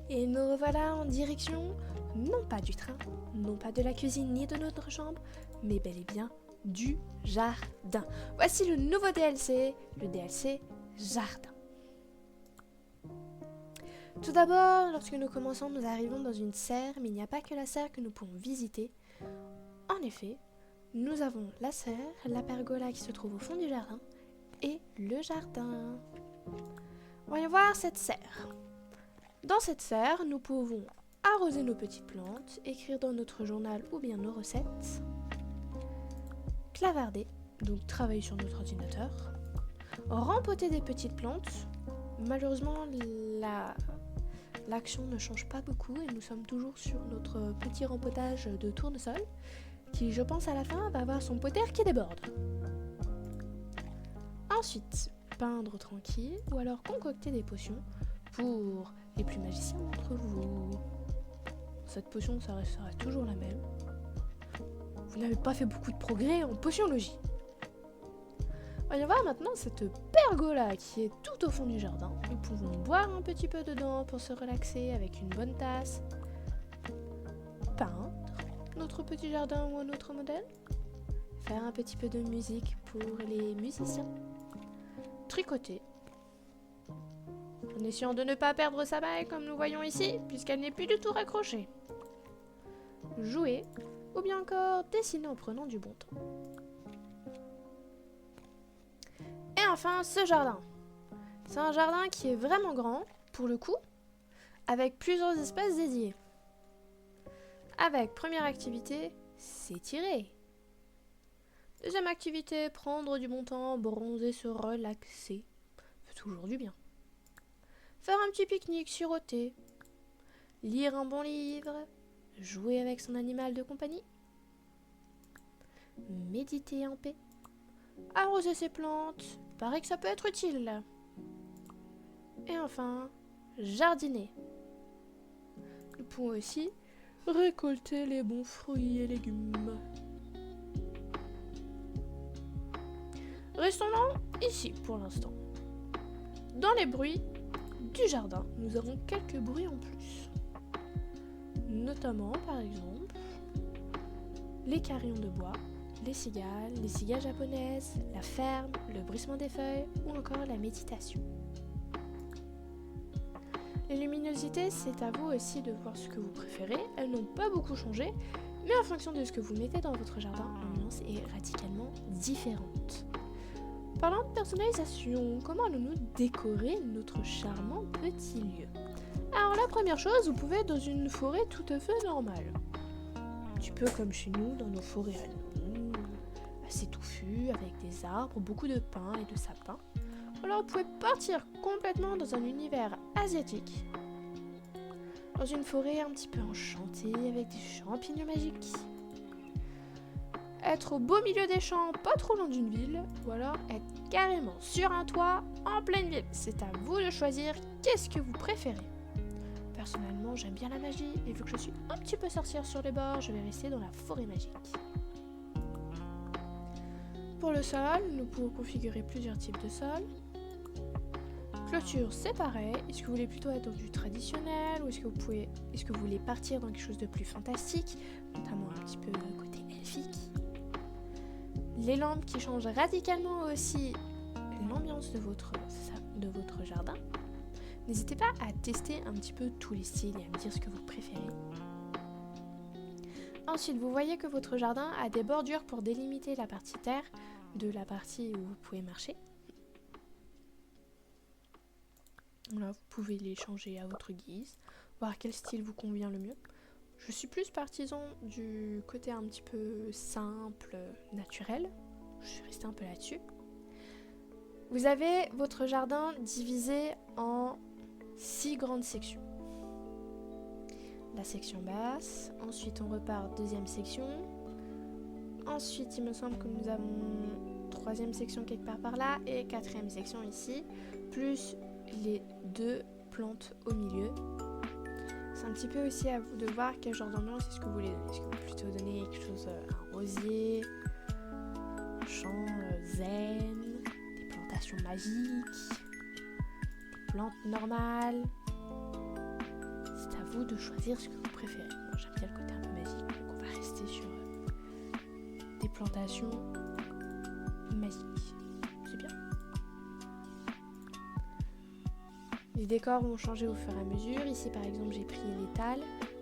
Et nous revoilà en direction, non pas du train, non pas de la cuisine ni de notre chambre, mais bel et bien du jardin. Voici le nouveau DLC, le DLC Jardin. Tout d'abord, lorsque nous commençons, nous arrivons dans une serre, mais il n'y a pas que la serre que nous pouvons visiter. En effet, nous avons la serre, la pergola qui se trouve au fond du jardin, et le jardin. Voyons voir cette serre. Dans cette serre, nous pouvons arroser nos petites plantes, écrire dans notre journal ou bien nos recettes, clavarder, donc travailler sur notre ordinateur, rempoter des petites plantes. Malheureusement, l'action ne change pas beaucoup et nous sommes toujours sur notre petit rempotage de tournesol qui, je pense, à la fin va avoir son poter qui déborde. Ensuite, peindre tranquille ou alors concocter des potions pour les plus magiciens d'entre vous. Cette potion, ça restera toujours la même. Vous n'avez pas fait beaucoup de progrès en potionologie. Voyons voir maintenant cette pergola qui est tout au fond du jardin. Nous pouvons boire un petit peu dedans pour se relaxer avec une bonne tasse. Peindre notre petit jardin ou un autre modèle. Faire un petit peu de musique pour les musiciens. Tricoter. En essayant de ne pas perdre sa maille comme nous voyons ici, puisqu'elle n'est plus du tout raccrochée. Jouer, ou bien encore dessiner en prenant du bon temps. Et enfin, ce jardin. C'est un jardin qui est vraiment grand, pour le coup, avec plusieurs espaces dédiés. Avec première activité, s'étirer. Deuxième activité, prendre du bon temps, bronzer, se relaxer. Ça fait toujours du bien. Faire un petit pique-nique, siroter. Lire un bon livre. Jouer avec son animal de compagnie. Méditer en paix. Arroser ses plantes. Paraît que ça peut être utile. Et enfin, jardiner. Nous pouvons aussi récolter les bons fruits et légumes. Restons ici pour l'instant. Dans les bruits du jardin, nous avons quelques bruits en plus. Notamment, par exemple, les carillons de bois, les cigales japonaises, la ferme, le bruissement des feuilles ou encore la méditation. Les luminosités, c'est à vous aussi de voir ce que vous préférez. Elles n'ont pas beaucoup changé, mais en fonction de ce que vous mettez dans votre jardin, l'ambiance est radicalement différente. Parlant de personnalisation, comment allons-nous décorer notre charmant petit lieu? Alors la première chose, vous pouvez être dans une forêt tout à fait normale. Un petit peu comme chez nous, dans nos forêts à nous, assez touffues, avec des arbres, beaucoup de pins et de sapins. Alors vous pouvez partir complètement dans un univers asiatique, dans une forêt un petit peu enchantée avec des champignons magiques. Être au beau milieu des champs, pas trop loin d'une ville, ou alors être carrément sur un toit en pleine ville. C'est à vous de choisir qu'est-ce que vous préférez. Personnellement, j'aime bien la magie, et vu que je suis un petit peu sorcière sur les bords, je vais rester dans la forêt magique. Pour le sol, nous pouvons configurer plusieurs types de sol. Clôture, c'est pareil. Est-ce que vous voulez plutôt être dans du traditionnel ou est-ce que vous voulez partir dans quelque chose de plus fantastique, notamment un petit peu côté elfique. Les lampes qui changent radicalement aussi l'ambiance de votre jardin. N'hésitez pas à tester un petit peu tous les styles et à me dire ce que vous préférez. Ensuite, vous voyez que votre jardin a des bordures pour délimiter la partie terre de la partie où vous pouvez marcher. Là, vous pouvez les changer à votre guise, voir quel style vous convient le mieux. Je suis plus partisan du côté un petit peu simple, naturel. Je suis restée un peu là-dessus. Vous avez votre jardin divisé en 6 grandes sections. La section basse, ensuite on repart deuxième section. Ensuite, il me semble que nous avons troisième section quelque part par là et quatrième section ici, plus les 2 plantes au milieu. C'est un petit peu aussi à vous de voir quel genre d'ambiance est-ce que vous voulez donner. Est-ce que vous voulez plutôt donner quelque chose, un rosier, un champ zen, des plantations magiques, des plantes normales. vous de choisir ce que vous préférez. Moi, j'aime bien le côté un peu magique, donc on va rester sur des plantations magiques. C'est bien. Les décors vont changer au fur et à mesure. Ici, par exemple, j'ai pris l'étal,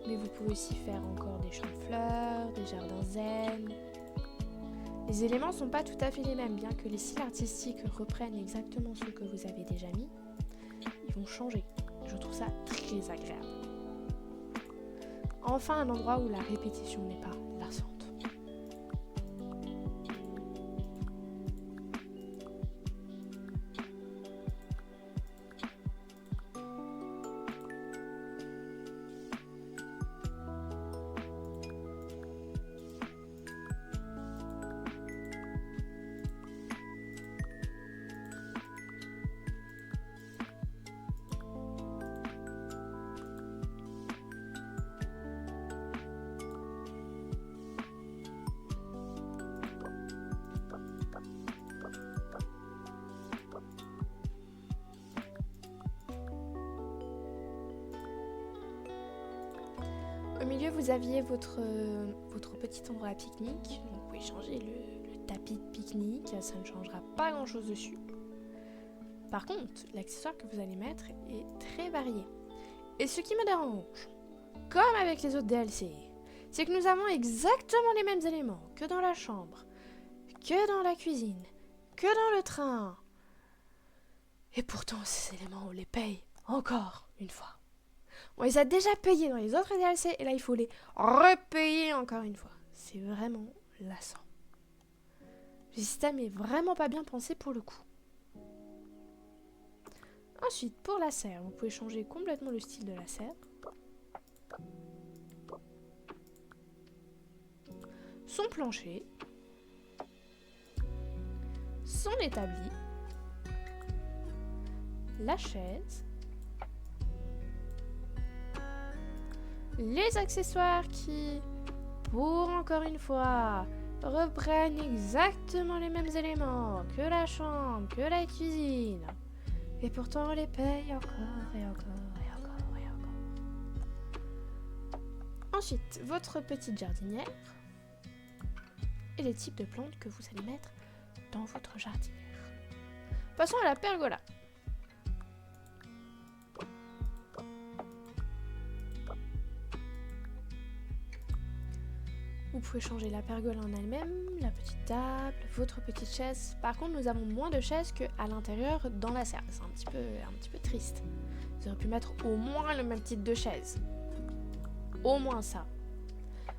mais vous pouvez aussi faire encore des champs de fleurs, des jardins zen. Les éléments ne sont pas tout à fait les mêmes, bien que les styles artistiques reprennent exactement ceux que vous avez déjà mis. Ils vont changer. Je trouve ça très agréable. Enfin, un endroit où la répétition n'est pas lassante. Au milieu, vous aviez votre petit endroit à pique-nique. Vous pouvez changer le tapis de pique-nique, ça ne changera pas grand-chose dessus. Par contre, l'accessoire que vous allez mettre est très varié. Et ce qui me dérange, comme avec les autres DLC, c'est que nous avons exactement les mêmes éléments que dans la chambre, que dans la cuisine, que dans le train. Et pourtant, ces éléments, on les paye encore une fois. On les a déjà payés dans les autres DLC et là il faut les repayer encore une fois. C'est vraiment lassant. Le système est vraiment pas bien pensé pour le coup. Ensuite, pour la serre, vous pouvez changer complètement le style de la serre. Son plancher. Son établi. La chaise. Les accessoires qui, pour encore une fois, reprennent exactement les mêmes éléments que la chambre, que la cuisine. Et pourtant on les paye encore et encore et encore et encore. Ensuite, votre petite jardinière et les types de plantes que vous allez mettre dans votre jardinière. Passons à la pergola. Vous pouvez changer la pergola en elle-même, la petite table, votre petite chaise. Par contre, nous avons moins de chaises qu'à l'intérieur dans la serre. C'est un petit peu triste. Vous auriez pu mettre au moins le même type de chaise. Au moins ça.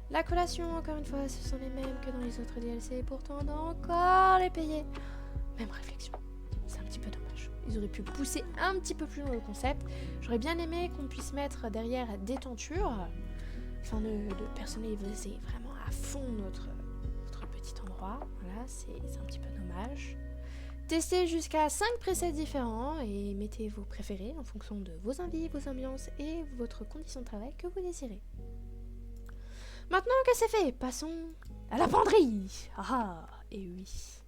La collation, encore une fois, ce sont les mêmes que dans les autres DLC. Et pourtant, on doit encore les payer. Même réflexion. C'est un petit peu dommage. Ils auraient pu pousser un petit peu plus loin le concept. J'aurais bien aimé qu'on puisse mettre derrière des tentures. Afin de personnaliser vraiment à fond notre petit endroit. Voilà, c'est un petit peu dommage. Testez jusqu'à 5 presets différents et mettez vos préférés en fonction de vos envies, vos ambiances et votre condition de travail que vous désirez. Maintenant que c'est fait, passons à la penderie. Ah, et oui.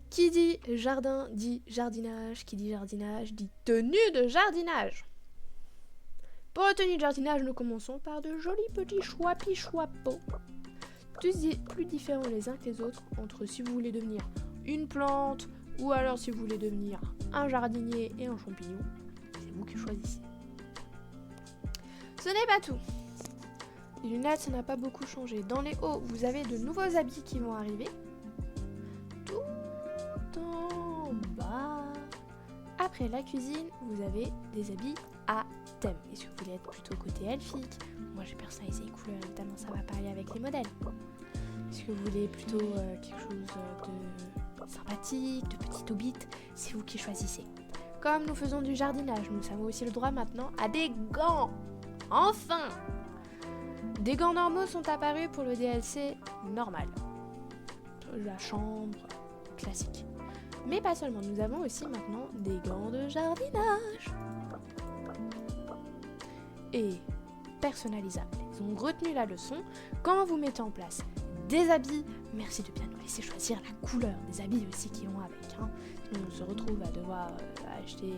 Qui dit jardin dit jardinage, qui dit jardinage dit tenue de jardinage. Pour la tenue de jardinage, nous commençons par de jolis petits choix-pots. Plus différents les uns que les autres, entre si vous voulez devenir une plante, ou alors si vous voulez devenir un jardinier et un champignon. C'est vous qui choisissez. Ce n'est pas tout. Les lunettes, ça n'a pas beaucoup changé. Dans les hauts, vous avez de nouveaux habits qui vont arriver. Tout en bas. Après la cuisine, vous avez des habits à thème. Est-ce que vous voulez être plutôt côté elfique? Moi j'ai personnalisé les couleurs, évidemment ça va parler avec les modèles. Est-ce que vous voulez plutôt quelque chose de sympathique, de petit hobbit? C'est vous qui choisissez. Comme nous faisons du jardinage, nous avons aussi le droit maintenant à des gants. Enfin! Des gants normaux sont apparus pour le DLC normal. La chambre classique. Mais pas seulement, nous avons aussi maintenant des gants de jardinage. Et personnalisables. Ils ont retenu la leçon. Quand vous mettez en place des habits, merci de bien nous laisser choisir la couleur des habits aussi qui vont avec. Sinon on se retrouve à devoir acheter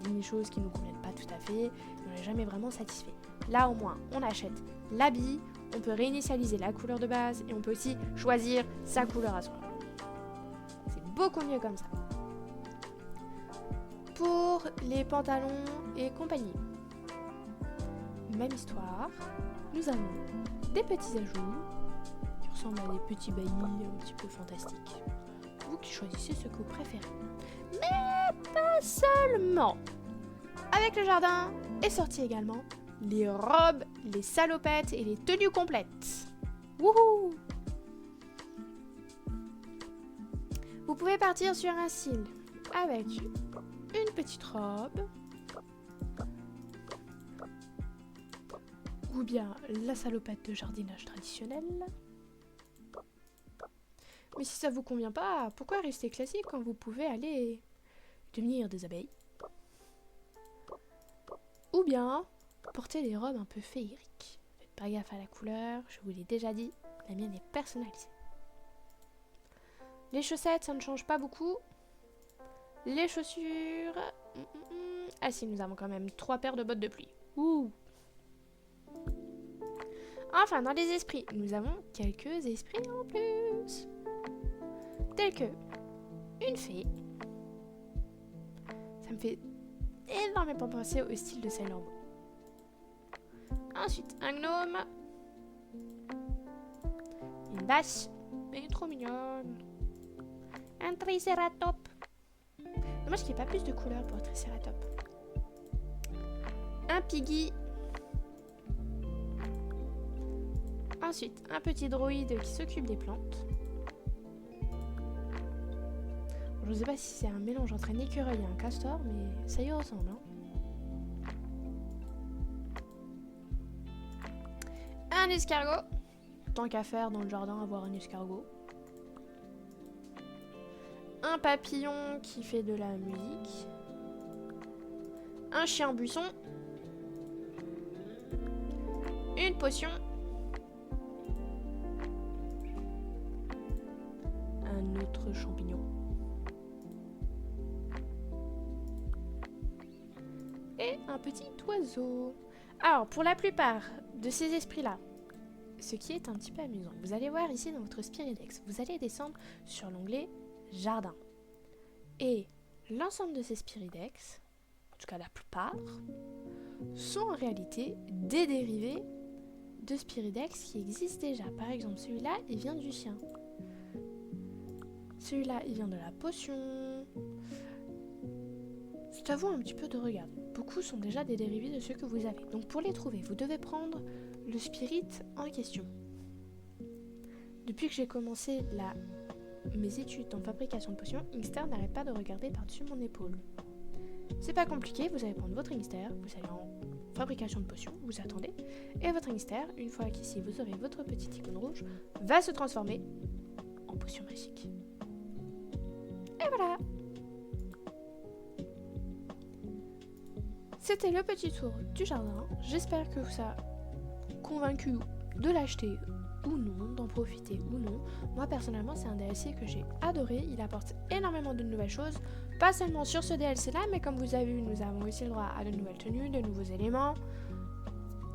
10 000 choses qui ne nous conviennent pas tout à fait, et on n'est jamais vraiment satisfait. Là au moins, on achète l'habit, on peut réinitialiser la couleur de base, et on peut aussi choisir sa couleur à soi. C'est beaucoup mieux comme ça. Pour les pantalons et compagnie, même histoire, nous avons des petits ajouts qui ressemblent à des petits baillis un petit peu fantastiques. Vous qui choisissez ce que vous préférez. Mais pas seulement. Avec le jardin est sorti également les robes, les salopettes et les tenues complètes. Wouhou! Vous pouvez partir sur un style avec une petite robe ou bien la salopette de jardinage traditionnelle. Mais si ça vous convient pas, pourquoi rester classique quand vous pouvez aller devenir des abeilles? Ou bien porter des robes un peu féeriques. Faites pas gaffe à la couleur, je vous l'ai déjà dit, la mienne est personnalisée. Les chaussettes, ça ne change pas beaucoup. Les chaussures... Ah si, nous avons quand même 3 paires de bottes de pluie. Ouh. Enfin, dans les esprits, nous avons quelques esprits en plus. Tels que une fée. Ça me fait énormément penser au style de Sailor Moon. Ensuite, un gnome. Une vache. Elle est trop mignonne. Un tricératops. Dommage qu'il n'y ait pas plus de couleurs pour un tricératops. Un piggy. Ensuite, un petit droïde qui s'occupe des plantes. Je ne sais pas si c'est un mélange entre un écureuil et un castor, mais ça y ressemble. Hein. Un escargot. Tant qu'à faire dans le jardin, avoir un escargot. Un papillon qui fait de la musique. Un chien buisson. Une potion. Un autre champignon. Et un petit oiseau. Alors, pour la plupart de ces esprits-là, ce qui est un petit peu amusant, vous allez voir ici dans votre Spiridex, vous allez descendre sur l'onglet Jardin. Et l'ensemble de ces Spiridex, en tout cas la plupart, sont en réalité des dérivés de Spiridex qui existent déjà. Par exemple, celui-là, il vient du chien. Celui-là, il vient de la potion. C'est à vous un petit peu de regarder. Beaucoup sont déjà des dérivés de ceux que vous avez. Donc pour les trouver, vous devez prendre le spirit en question. Depuis que j'ai commencé mes études en fabrication de potions, Inkster n'arrête pas de regarder par-dessus mon épaule. C'est pas compliqué, vous allez prendre votre Inkster, vous allez en fabrication de potions, vous attendez, et votre Inkster, une fois qu'ici vous aurez votre petite icône rouge, va se transformer en potion magique. Et voilà! C'était le petit tour du jardin. J'espère que ça a convaincu de l'acheter ou non, d'en profiter ou non. Moi personnellement, c'est un DLC que j'ai adoré. Il apporte énormément de nouvelles choses. Pas seulement sur ce DLC là, mais comme vous avez vu, nous avons aussi le droit à de nouvelles tenues, de nouveaux éléments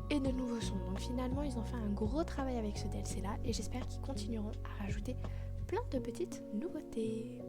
et de nouveaux sons. Donc finalement, ils ont fait un gros travail avec ce DLC là et j'espère qu'ils continueront à rajouter plein de petites nouveautés.